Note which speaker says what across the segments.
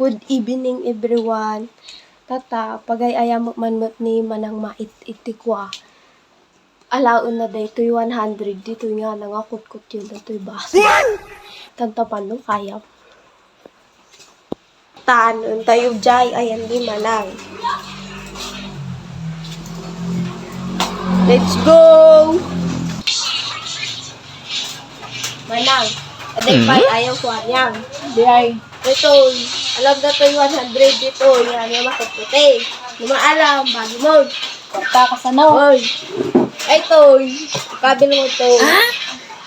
Speaker 1: Good evening everyone. Tata, pagayayam manmot ni manang mait-itikwa. Alaon na day to'y 100 dito nga nangakutkot yun na to'y basa. Kanta pa no kaya. Tanon tayo jay ayan di manang. Let's go! Manang, aday pa'y ayaw ko anyang.
Speaker 2: Di ay.
Speaker 1: Ito, alam na to yung 100 dito. Yan yung makapute. Yung maalam, bagi mo.
Speaker 2: Kwarta ka sa no.
Speaker 1: Oy. Ito, kabil mo to.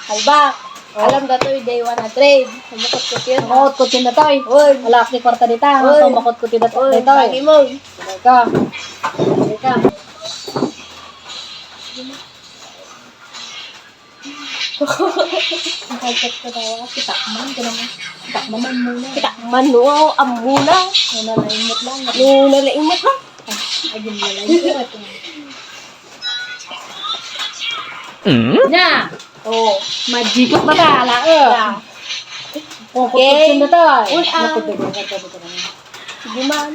Speaker 1: Halbak. Alam na to yung day 100. Makapute yun.
Speaker 2: Makot ko na toy.
Speaker 1: Oy.
Speaker 2: Wala ni kwarta dito.
Speaker 1: Oy.
Speaker 2: Ito makot ko na
Speaker 1: Oy,
Speaker 2: toy.
Speaker 1: bagi mo.
Speaker 2: Teka. Teka. Nakagkat ko daw. Kitakman ka naman. Kitakman muna.
Speaker 1: Kitakman no, amuna.
Speaker 2: Nanalaimot lang.
Speaker 1: Nalaimot ha.
Speaker 2: Agin nalaimot. Na!
Speaker 1: Oo.
Speaker 2: Majikot na ka. Ala
Speaker 1: Yeah.
Speaker 2: Makot
Speaker 1: Okay.
Speaker 2: ko na toy.
Speaker 1: Uy, ah.
Speaker 2: Makot ko na.
Speaker 1: Sige man.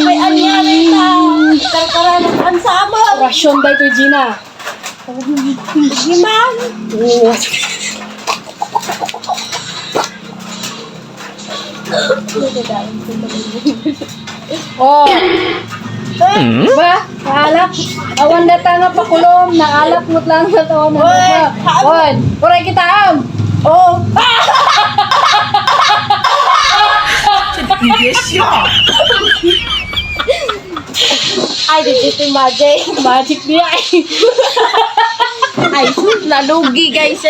Speaker 1: May anyari ka. Karkaranan ang sama.
Speaker 2: Rasyon ba ito, Gina?
Speaker 1: Sige man.
Speaker 2: Oo. Oh. Ba? Alak? Awan data nga pakulom. Naalak mo't lang sa to. Wan. Puray kita am.
Speaker 1: Oh. Ay, dito yung magic.
Speaker 2: Magic niya eh.
Speaker 1: Ay, nalugi guys.